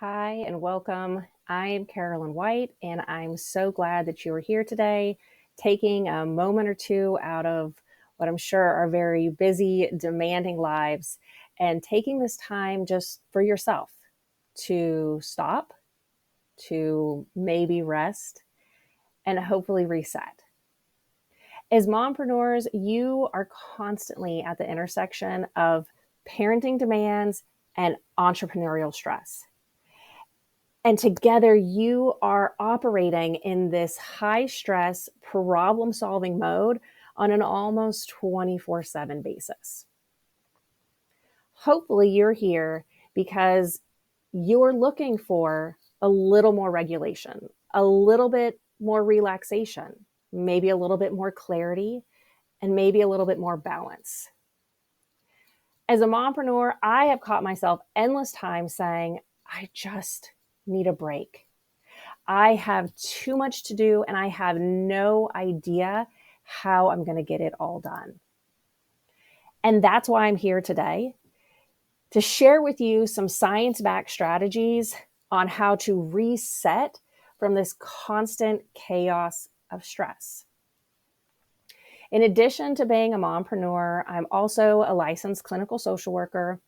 Hi and welcome. I'm Carolyn White, and I'm so glad that you are here today, taking a moment or two out of what I'm sure are very busy, demanding lives, and taking this time just for yourself to stop, to maybe rest, and hopefully reset. As mompreneurs, you are constantly at the intersection of parenting demands and entrepreneurial stress. And together you are operating in this high stress, problem solving mode on an almost 24/7 basis. Hopefully you're here because you're looking for a little more regulation, a little bit more relaxation, maybe a little bit more clarity, and maybe a little bit more balance. As a mompreneur, I have caught myself endless times saying, I just need a break. I have too much to do and I have no idea how I'm going to get it all done. And that's why I'm here today to share with you some science-backed strategies on how to reset from this constant chaos of stress. In addition to being a mompreneur, I'm also a licensed clinical social worker,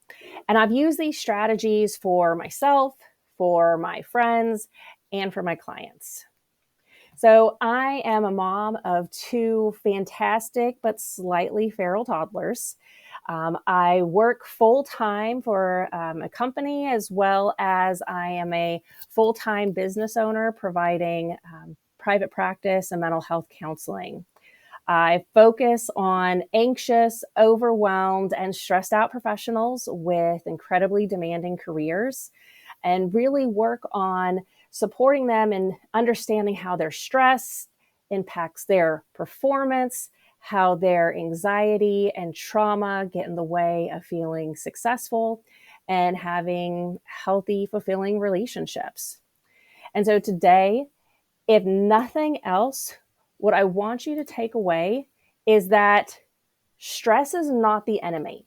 and I've used these strategies for myself, for my friends, and for my clients. So I am a mom of two fantastic but slightly feral toddlers. I work full-time for a company, as well as I am a full-time business owner providing private practice and mental health counseling. I focus on anxious, overwhelmed, and stressed out professionals with incredibly demanding careers and really work on supporting them in understanding how their stress impacts their performance, how their anxiety and trauma get in the way of feeling successful and having healthy, fulfilling relationships. And so today, if nothing else, what I want you to take away is that stress is not the enemy.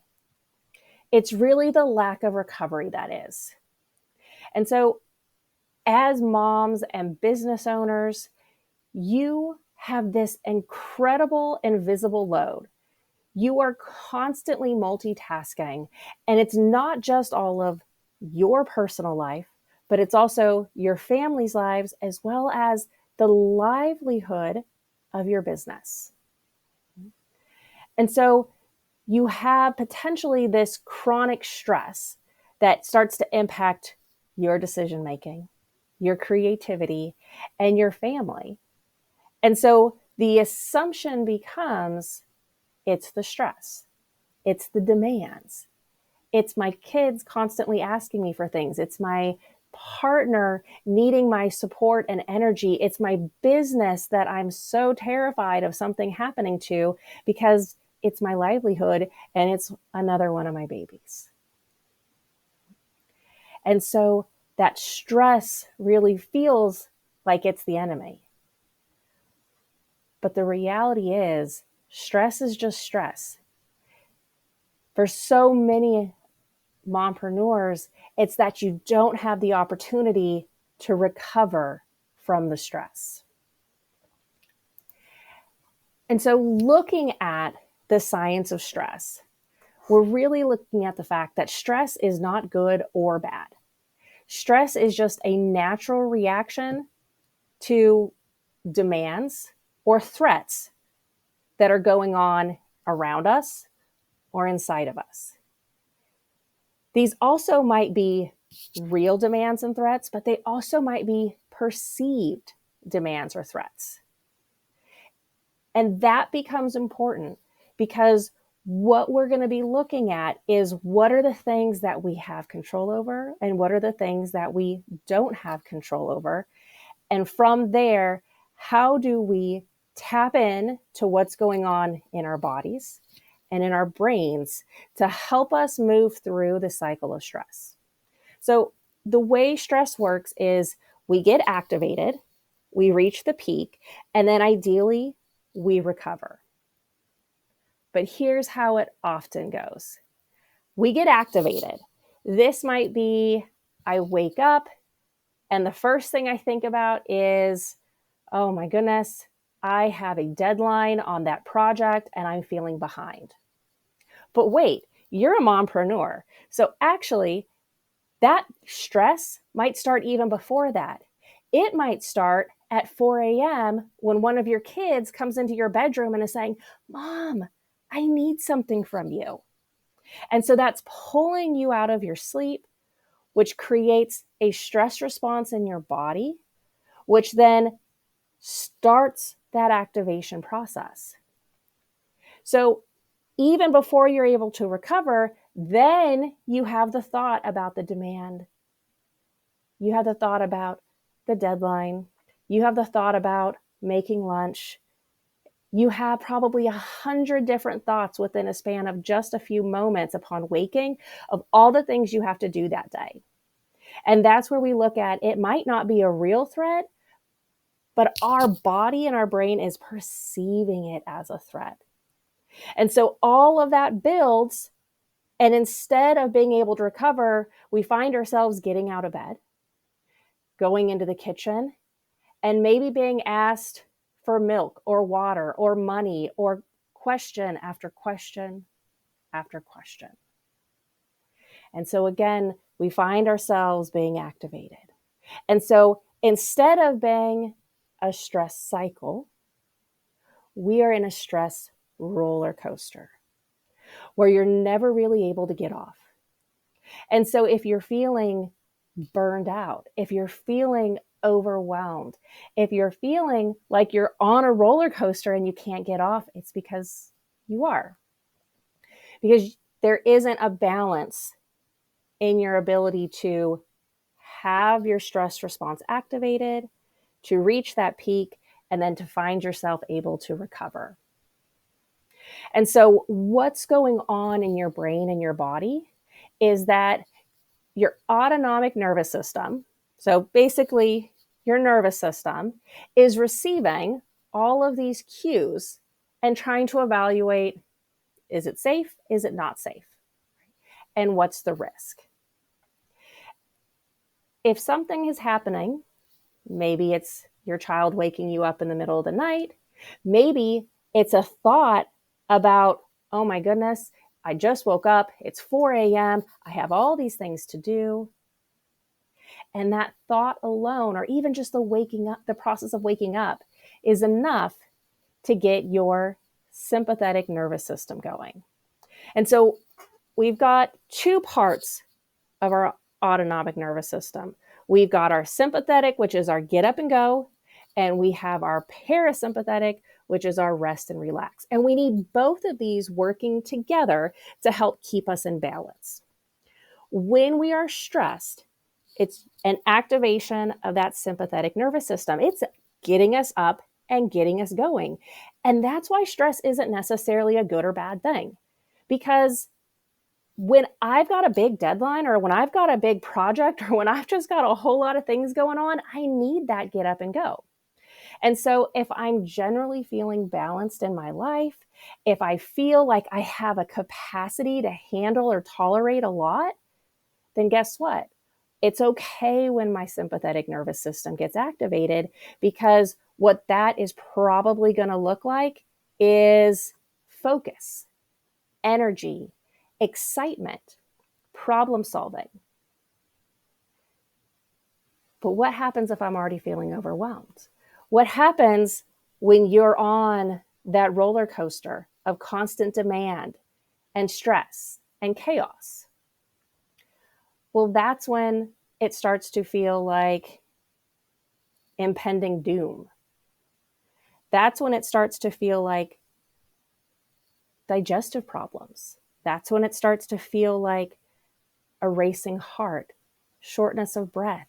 It's really the lack of recovery that is. And so as moms and business owners, you have this incredible invisible load. You are constantly multitasking, and it's not just all of your personal life, but it's also your family's lives as well as the livelihood of your business. And so you have potentially this chronic stress that starts to impact your decision making, your creativity, and your family. And so the assumption becomes it's the stress, it's the demands, it's my kids constantly asking me for things, it's my partner needing my support and energy, it's my business that I'm so terrified of something happening to because it's my livelihood and it's another one of my babies. And so that stress really feels like it's the enemy. But the reality is, stress is just stress. For so many mompreneurs, it's that you don't have the opportunity to recover from the stress. And so looking at the science of stress, we're really looking at the fact that stress is not good or bad. Stress is just a natural reaction to demands or threats that are going on around us or inside of us. These also might be real demands and threats, but they also might be perceived demands or threats. And that becomes important because what we're going to be looking at is what are the things that we have control over and what are the things that we don't have control over. And from there, how do we tap in to what's going on in our bodies and in our brains to help us move through the cycle of stress? So the way stress works is we get activated, we reach the peak, and then ideally we recover. But here's how it often goes. We get activated. This might be I wake up and the first thing I think about is, oh my goodness, I have a deadline on that project and I'm feeling behind. But wait, you're a mompreneur. So actually, that stress might start even before that. It might start at 4 a.m. when one of your kids comes into your bedroom and is saying, Mom, I need something from you. And so that's pulling you out of your sleep, which creates a stress response in your body, which then starts that activation process. So even before you're able to recover, then you have the thought about the demand. You have the thought about the deadline. You have the thought about making lunch. You have probably 100 different thoughts within a span of just a few moments upon waking of all the things you have to do that day. And that's where we look at it might not be a real threat, but our body and our brain is perceiving it as a threat. And so all of that builds, and instead of being able to recover, we find ourselves getting out of bed, going into the kitchen, and maybe being asked for milk or water or money or question after question after question. And so again, we find ourselves being activated. And so instead of being a stress cycle, we are in a stress roller coaster where you're never really able to get off. And so if you're feeling burned out, if you're feeling overwhelmed, if you're feeling like you're on a roller coaster and you can't get off, it's because you are. Because there isn't a balance in your ability to have your stress response activated, to reach that peak, and then to find yourself able to recover. And so what's going on in your brain and your body is that your autonomic nervous system, so basically your nervous system, is receiving all of these cues and trying to evaluate, is it safe? Is it not safe? And what's the risk? If something is happening, maybe it's your child waking you up in the middle of the night, maybe it's a thought about, oh my goodness, I just woke up, it's 4 a.m., I have all these things to do. And that thought alone, or even just the waking up, the process of waking up, is enough to get your sympathetic nervous system going. And so we've got two parts of our autonomic nervous system. We've got our sympathetic, which is our get up and go, and we have our parasympathetic, which is our rest and relax. And we need both of these working together to help keep us in balance. When we are stressed, it's an activation of that sympathetic nervous system. It's getting us up and getting us going. And that's why stress isn't necessarily a good or bad thing. Because when I've got a big deadline, or when I've got a big project, or when I've just got a whole lot of things going on, I need that get up and go. And so if I'm generally feeling balanced in my life, if I feel like I have a capacity to handle or tolerate a lot, then guess what? It's okay when my sympathetic nervous system gets activated, because what that is probably going to look like is focus, energy, excitement, problem solving. But what happens if I'm already feeling overwhelmed? What happens when you're on that roller coaster of constant demand and stress and chaos? Well, that's when it starts to feel like impending doom. That's when it starts to feel like digestive problems. That's when it starts to feel like a racing heart, shortness of breath,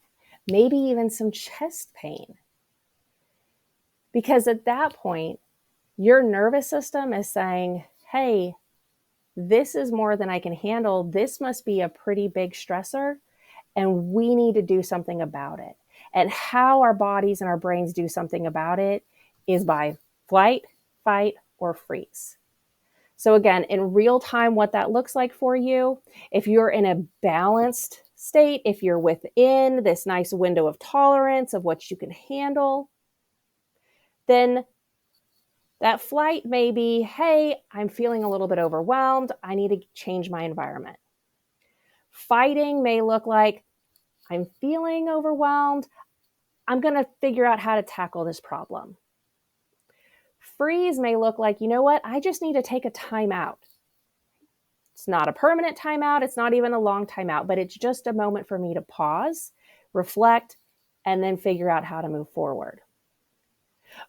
maybe even some chest pain. Because at that point, your nervous system is saying, hey, this is more than I can handle. This must be a pretty big stressor, and we need to do something about it. And how our bodies and our brains do something about it is by flight, fight, or freeze. So again, in real time, what that looks like for you, if you're in a balanced state, if you're within this nice window of tolerance of what you can handle, then that flight may be, hey, I'm feeling a little bit overwhelmed. I need to change my environment. Fighting may look like, I'm feeling overwhelmed. I'm going to figure out how to tackle this problem. Freeze may look like, you know what? I just need to take a time out. It's not a permanent timeout. It's not even a long timeout, but it's just a moment for me to pause, reflect, and then figure out how to move forward.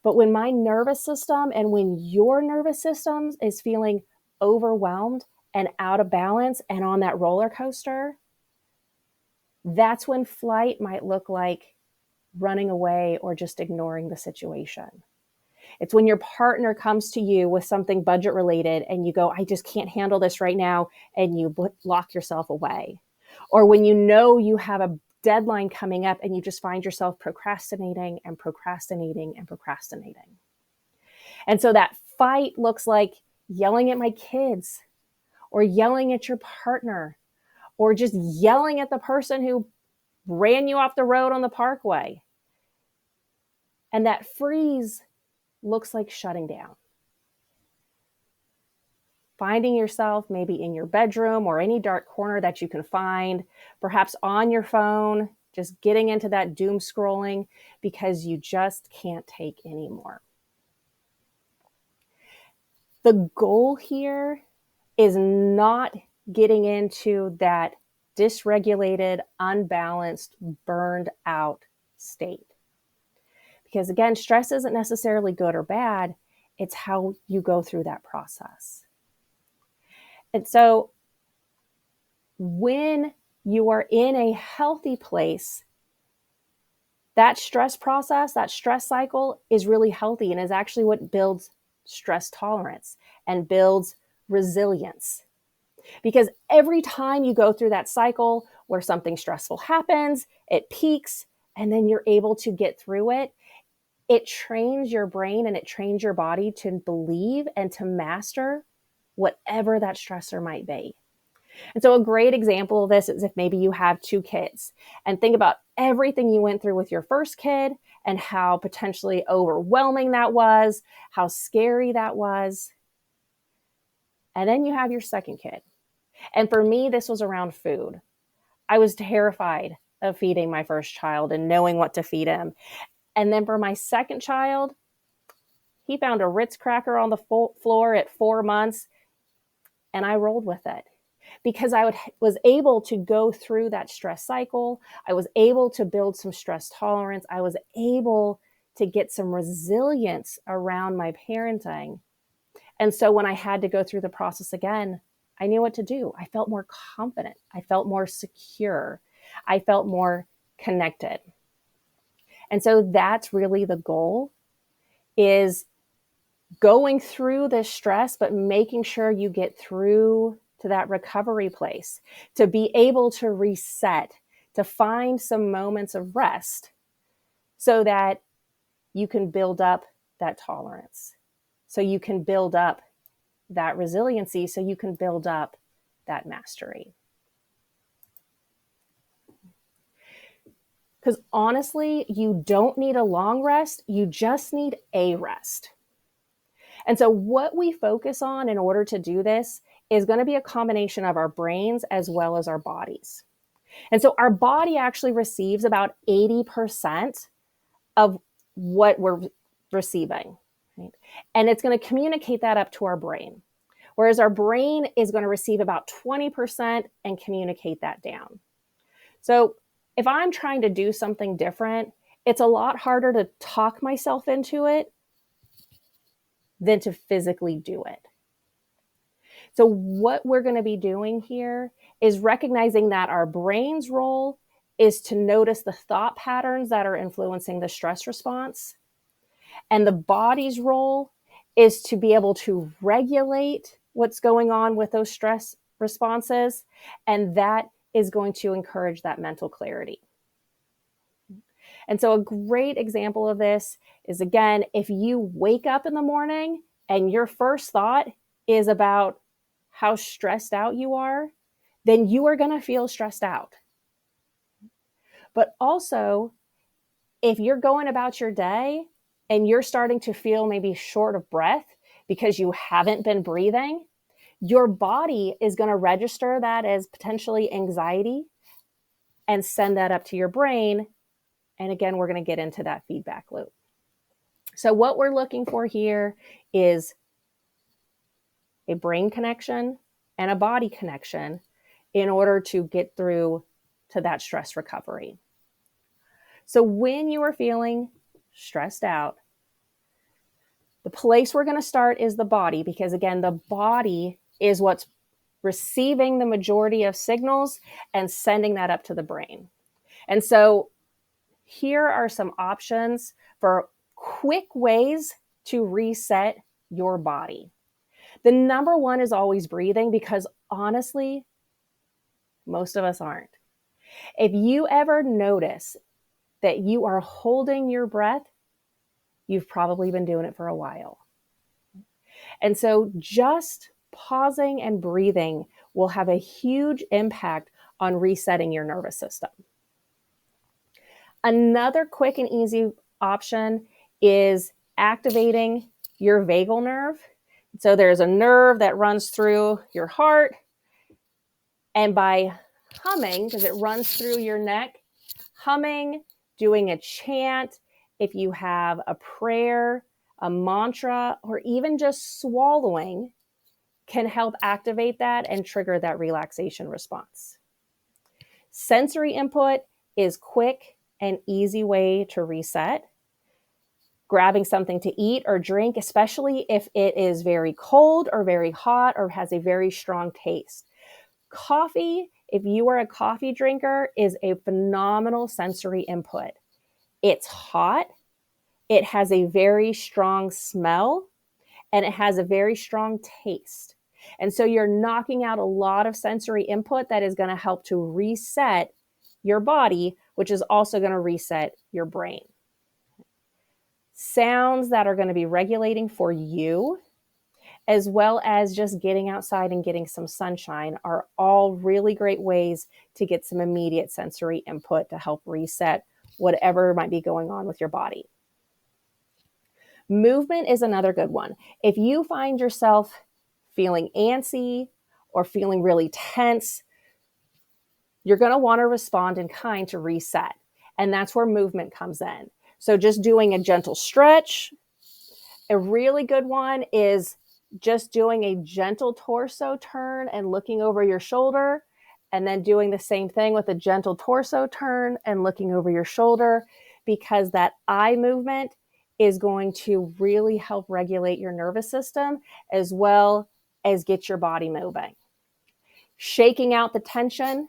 But when my nervous system and when your nervous system is feeling overwhelmed and out of balance and on that roller coaster, that's when flight might look like running away or just ignoring the situation. It's when your partner comes to you with something budget related and you go, I just can't handle this right now, and you lock yourself away. Or when you know you have a deadline coming up and you just find yourself procrastinating and procrastinating and procrastinating. And so that fight looks like yelling at my kids or yelling at your partner or just yelling at the person who ran you off the road on the parkway. And that freeze looks like shutting down. Finding yourself maybe in your bedroom or any dark corner that you can find, perhaps on your phone, just getting into that doom scrolling because you just can't take anymore. The goal here is not getting into that dysregulated, unbalanced, burned out state. Because again, stress isn't necessarily good or bad. It's how you go through that process. And so when you are in a healthy place, that stress process, that stress cycle is really healthy and is actually what builds stress tolerance and builds resilience. Because every time you go through that cycle where something stressful happens, it peaks, and then you're able to get through it, it trains your brain and it trains your body to believe and to master whatever that stressor might be. And so a great example of this is if maybe you have 2 kids and think about everything you went through with your first kid and how potentially overwhelming that was, how scary that was. And then you have your second kid. And for me, this was around food. I was terrified of feeding my first child and knowing what to feed him. And then for my second child, he found a Ritz cracker on the floor at 4 months, and I rolled with it because I was able to go through that stress cycle. I was able to build some stress tolerance. I was able to get some resilience around my parenting. And so when I had to go through the process again, I knew what to do. I felt more confident. I felt more secure. I felt more connected. And so that's really the goal, is going through this stress, but making sure you get through to that recovery place, to be able to reset, to find some moments of rest so that you can build up that tolerance, so you can build up that resiliency, so you can build up that mastery. Because honestly, you don't need a long rest. You just need a rest. And so what we focus on in order to do this is going to be a combination of our brains as well as our bodies. And so our body actually receives about 80% of what we're receiving, right? And it's going to communicate that up to our brain. Whereas our brain is going to receive about 20% and communicate that down. So if I'm trying to do something different, it's a lot harder to talk myself into it than to physically do it. So what we're going to be doing here is recognizing that our brain's role is to notice the thought patterns that are influencing the stress response. And the body's role is to be able to regulate what's going on with those stress responses. And that is going to encourage that mental clarity. And so a great example of this is, again, if you wake up in the morning and your first thought is about how stressed out you are, then you are going to feel stressed out. But also, if you're going about your day and you're starting to feel maybe short of breath because you haven't been breathing, your body is going to register that as potentially anxiety and send that up to your brain. And again, we're going to get into that feedback loop. So what we're looking for here is a brain connection and a body connection in order to get through to that stress recovery. So when you are feeling stressed out, the place we're going to start is the body, because again, the body is what's receiving the majority of signals and sending that up to the brain. And so here are some options for quick ways to reset your body. The number one is always breathing, because honestly, most of us aren't. If you ever notice that you are holding your breath, you've probably been doing it for a while. And so just pausing and breathing will have a huge impact on resetting your nervous system. Another quick and easy option is activating your vagal nerve. So there's a nerve that runs through your heart, and by humming, because it runs through your neck, humming, doing a chant, if you have a prayer, a mantra, or even just swallowing, can help activate that and trigger that relaxation response. Sensory input is quick and easy way to reset. Grabbing something to eat or drink, especially if it is very cold or very hot or has a very strong taste. Coffee, if you are a coffee drinker, is a phenomenal sensory input. It's hot, it has a very strong smell, and it has a very strong taste. And so you're knocking out a lot of sensory input that is going to help to reset your body, which is also going to reset your brain. Sounds that are going to be regulating for you, as well as just getting outside and getting some sunshine, are all really great ways to get some immediate sensory input to help reset whatever might be going on with your body. Movement is another good one. If you find yourself feeling antsy or feeling really tense, you're going to want to respond in kind to reset. And that's where movement comes in. So just doing a gentle stretch. A really good one is just doing a gentle torso turn and looking over your shoulder, and then doing the same thing with a gentle torso turn and looking over your shoulder, because that eye movement is going to really help regulate your nervous system as well as get your body moving. Shaking out the tension,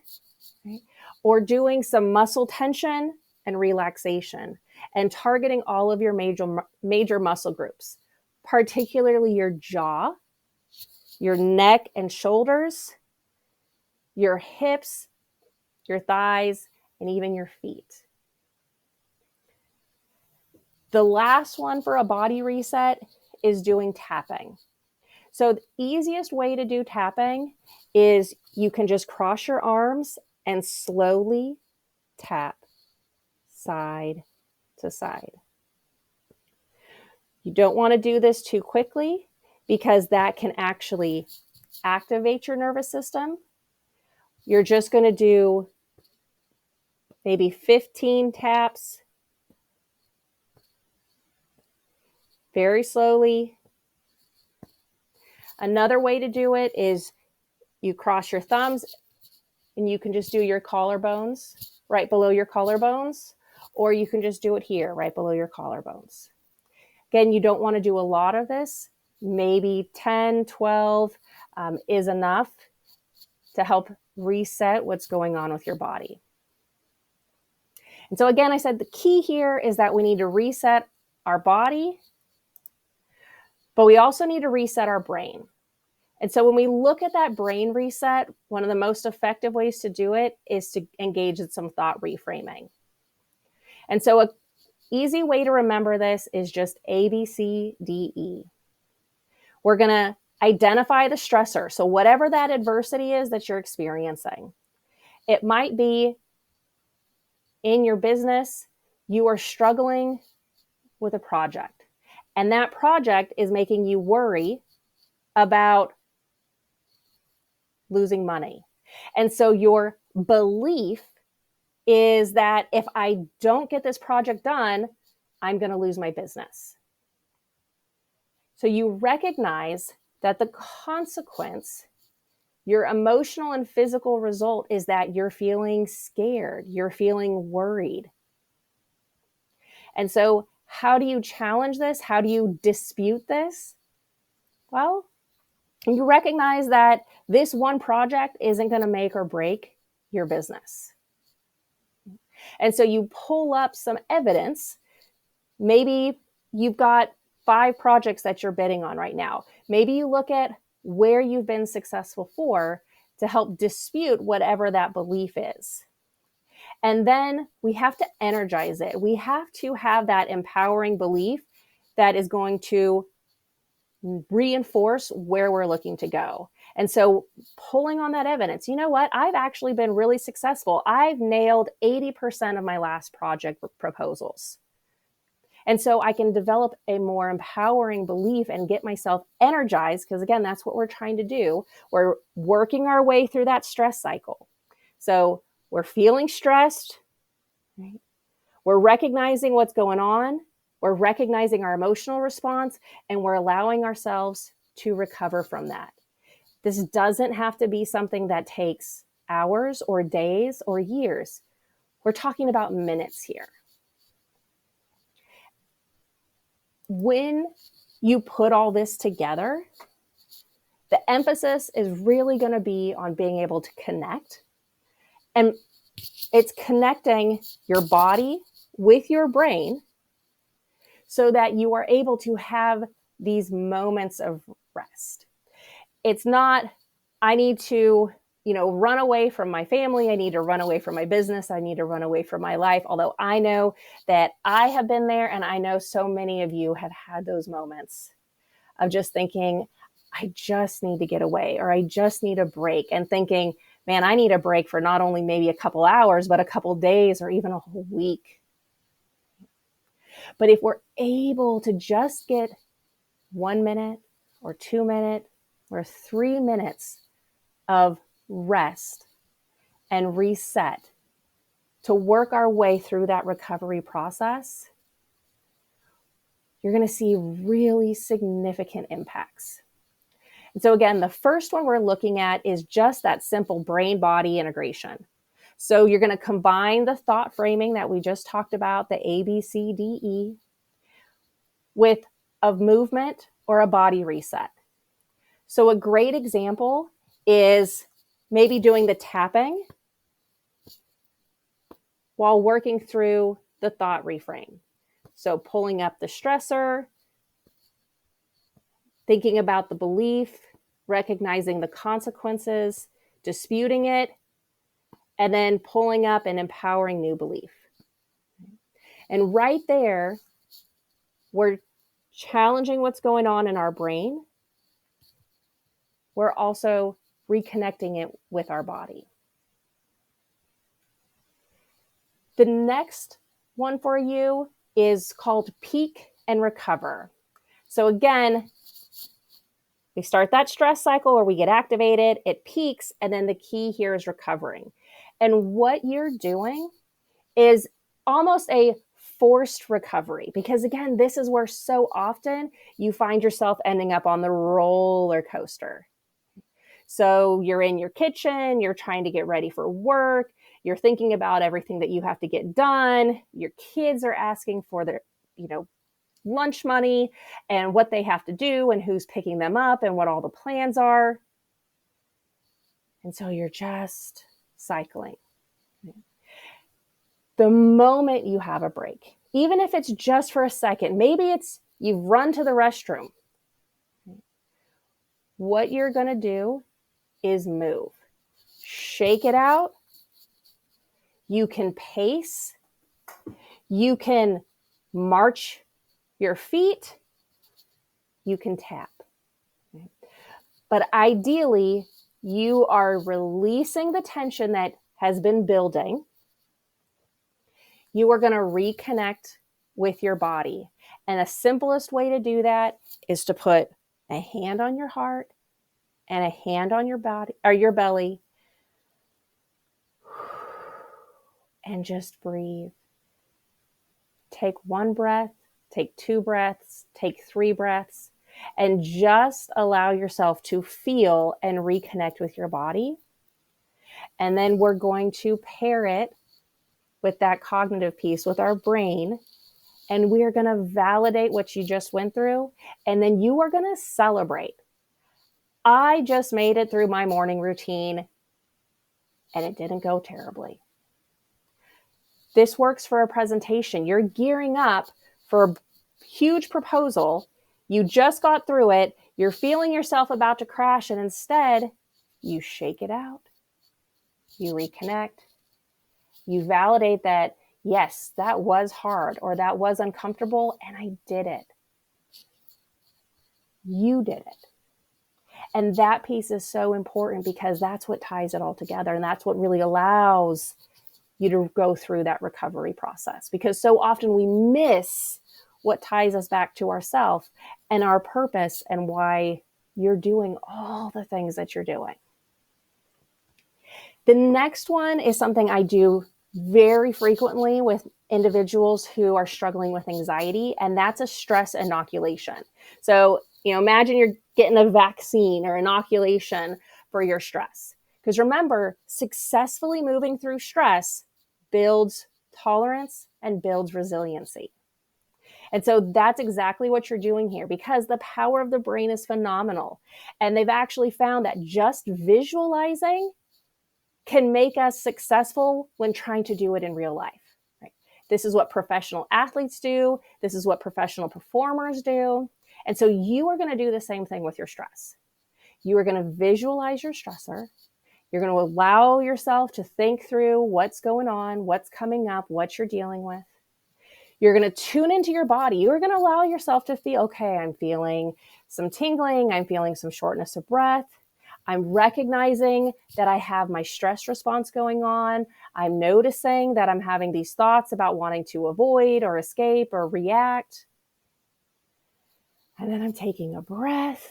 right? Or doing some muscle tension and relaxation, and targeting all of your major muscle groups, particularly your jaw, your neck and shoulders, your hips, your thighs, and even your feet. The last one for a body reset is doing tapping. So the easiest way to do tapping is you can just cross your arms and slowly tap side to side. You don't want to do this too quickly, because that can actually activate your nervous system. You're just going to do maybe 15 taps very slowly. Another way to do it is you cross your thumbs and you can just do your collarbones, right below your collarbones, or you can just do it here, right below your collarbones. Again, you don't want to do a lot of this. Maybe 10, 12 is enough to help reset what's going on with your body. And so again, I said the key here is that we need to reset our body, but we also need to reset our brain. And so when we look at that brain reset, one of the most effective ways to do it is to engage in some thought reframing. And so an easy way to remember this is just ABCDE. We're going to identify the stressor. So whatever that adversity is that you're experiencing, it might be in your business, you are struggling with a project, and that project is making you worry about losing money. And so your belief is that if I don't get this project done, I'm going to lose my business. So you recognize that the consequence, your emotional and physical result, is that you're feeling scared, you're feeling worried. And so how do you challenge this? How do you dispute this? Well, you recognize that this one project isn't going to make or break your business. And so you pull up some evidence. Maybe you've got 5 projects that you're bidding on right now. Maybe you look at where you've been successful for to help dispute whatever that belief is. And then we have to energize it. We have to have that empowering belief that is going to reinforce where we're looking to go. And so pulling on that evidence, you know what? I've actually been really successful. I've nailed 80% of my last project proposals. And so I can develop a more empowering belief and get myself energized, because again, that's what we're trying to do. We're working our way through that stress cycle. So we're feeling stressed, right? We're recognizing what's going on. We're recognizing our emotional response, and we're allowing ourselves to recover from that. This doesn't have to be something that takes hours or days or years. We're talking about minutes here. When you put all this together, the emphasis is really going to be on being able to connect. And it's connecting your body with your brain so that you are able to have these moments of rest. It's not, I need to, run away from my family. I need to run away from my business. I need to run away from my life. Although I know that I have been there, and I know so many of you have had those moments of just thinking, I just need to get away, or I just need a break, and thinking, man, I need a break for not only maybe a couple hours, but a couple days or even a whole week. But if we're able to just get 1 minute or 2 minutes or 3 minutes of rest and reset to work our way through that recovery process, you're going to see really significant impacts. And so again, the first one we're looking at is just that simple brain-body integration. So you're going to combine the thought framing that we just talked about, the ABCDE, with a movement or a body reset. So a great example is maybe doing the tapping while working through the thought reframe. So pulling up the stressor, thinking about the belief, recognizing the consequences, disputing it, and then pulling up and empowering new belief. And right there, we're challenging what's going on in our brain. We're also reconnecting it with our body. The next one for you is called peak and recover. So again, we start that stress cycle where we get activated, it peaks, and then the key here is recovering. And what you're doing is almost a forced recovery, because again, this is where so often you find yourself ending up on the roller coaster. So you're in your kitchen, you're trying to get ready for work, you're thinking about everything that you have to get done, your kids are asking for their, lunch money and what they have to do and who's picking them up and what all the plans are. And so you're just cycling. The moment you have a break, even if it's just for a second, maybe it's you've run to the restroom, what you're going to do is move. Shake it out. You can pace. You can march your feet. You can tap. But ideally, you are releasing the tension that has been building, You are going to reconnect with your body. And the simplest way to do that is to put a hand on your heart and a hand on your body or your belly, and just breathe. Take one breath, take 2 breaths, take 3 breaths, and just allow yourself to feel and reconnect with your body. And then we're going to pair it with that cognitive piece, with our brain, and we are going to validate what you just went through. And then you are going to celebrate. I just made it through my morning routine and it didn't go terribly. This works for a presentation. You're gearing up for a huge proposal. You just got through it. You're feeling yourself about to crash, and instead you shake it out. You reconnect. You validate that, yes, that was hard or that was uncomfortable, and I did it. You did it. And that piece is so important because that's what ties it all together. And that's what really allows you to go through that recovery process. Because so often we miss what ties us back to ourselves and our purpose and why you're doing all the things that you're doing. The next one is something I do very frequently with individuals who are struggling with anxiety, and that's a stress inoculation. So, imagine you're getting a vaccine or inoculation for your stress. Because remember, successfully moving through stress builds tolerance and builds resiliency. And so that's exactly what you're doing here, because the power of the brain is phenomenal. And they've actually found that just visualizing can make us successful when trying to do it in real life. Right? This is what professional athletes do. This is what professional performers do. And so you are going to do the same thing with your stress. You are going to visualize your stressor. You're going to allow yourself to think through what's going on, what's coming up, what you're dealing with. You're going to tune into your body. You're going to allow yourself to feel, okay, I'm feeling some tingling. I'm feeling some shortness of breath. I'm recognizing that I have my stress response going on. I'm noticing that I'm having these thoughts about wanting to avoid or escape or react. And then I'm taking a breath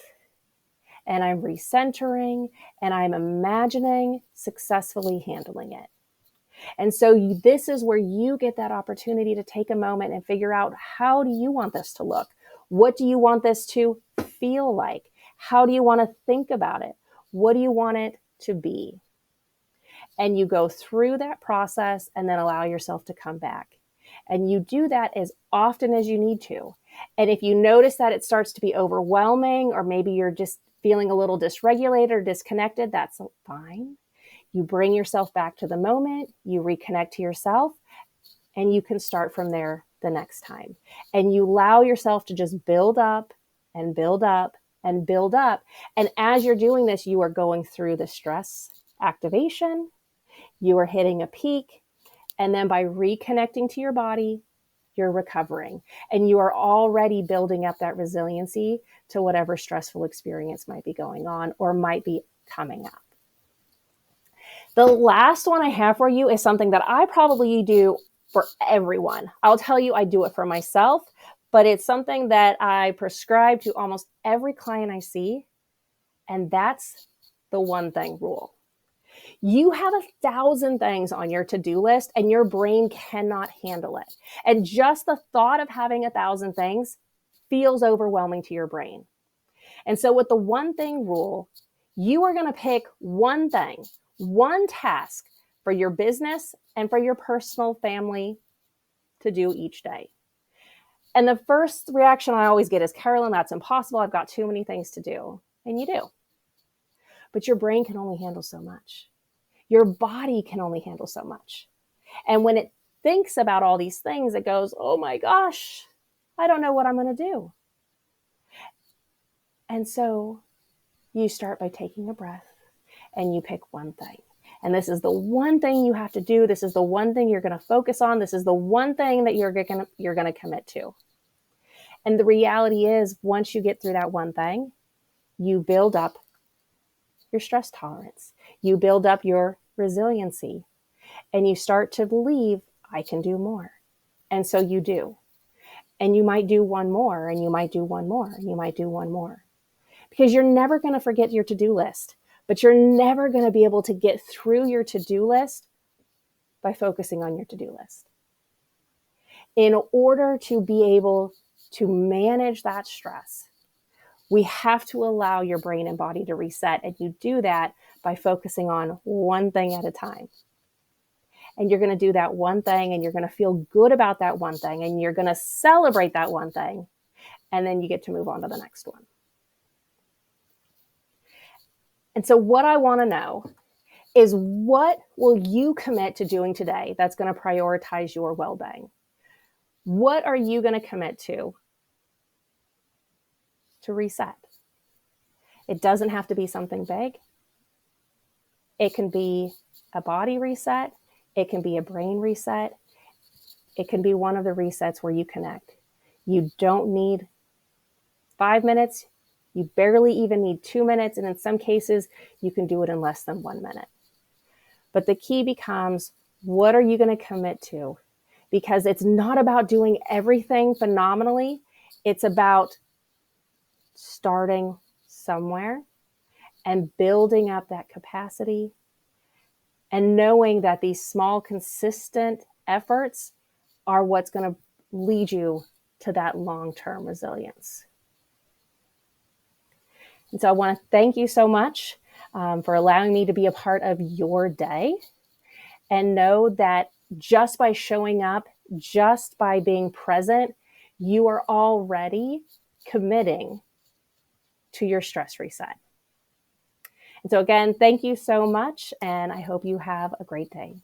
and I'm recentering and I'm imagining successfully handling it. And so this is where you get that opportunity to take a moment and figure out, how do you want this to look? What do you want this to feel like? How do you want to think about it? What do you want it to be? And you go through that process and then allow yourself to come back. And you do that as often as you need to. And if you notice that it starts to be overwhelming, or maybe you're just feeling a little dysregulated or disconnected, that's fine. You bring yourself back to the moment, you reconnect to yourself, and you can start from there the next time. And you allow yourself to just build up and build up and build up. And as you're doing this, you are going through the stress activation, you are hitting a peak, and then by reconnecting to your body, you're recovering. And you are already building up that resiliency to whatever stressful experience might be going on or might be coming up. The last one I have for you is something that I probably do for everyone. I'll tell you, I do it for myself, but it's something that I prescribe to almost every client I see, and that's the one thing rule. You have 1,000 things on your to-do list, and your brain cannot handle it. And just the thought of having 1,000 things feels overwhelming to your brain. And so with the one thing rule, you are going to pick one thing, one task for your business and for your personal family to do each day. And the first reaction I always get is, Carolyn, that's impossible. I've got too many things to do. And you do. But your brain can only handle so much. Your body can only handle so much. And when it thinks about all these things, it goes, oh my gosh, I don't know what I'm going to do. And so you start by taking a breath and you pick one thing. And this is the one thing you have to do. This is the one thing you're going to focus on. This is the one thing that you're going to commit to. And the reality is, once you get through that one thing, you build up your stress tolerance. You build up your resiliency. And you start to believe, I can do more. And so you do. And you might do one more, and you might do one more, and you might do one more. Because you're never going to forget your to-do list, but you're never going to be able to get through your to-do list by focusing on your to-do list. In order to be able to manage that stress, we have to allow your brain and body to reset. And you do that by focusing on one thing at a time. And you're going to do that one thing, and you're going to feel good about that one thing, and you're going to celebrate that one thing. And then you get to move on to the next one. And so what I want to know is, what will you commit to doing today that's going to prioritize your well-being? What are you going to commit to reset? It doesn't have to be something big. It can be a body reset. It can be a brain reset. It can be one of the resets where you connect. You don't need 5 minutes. You barely even need 2 minutes. And in some cases, you can do it in less than 1 minute. But the key becomes, what are you going to commit to? Because it's not about doing everything phenomenally. It's about starting somewhere and building up that capacity, and knowing that these small, consistent efforts are what's going to lead you to that long-term resilience. And so I want to thank you so much for allowing me to be a part of your day, and know that just by showing up, just by being present, you are already committing to your stress reset. And so again, thank you so much, and I hope you have a great day.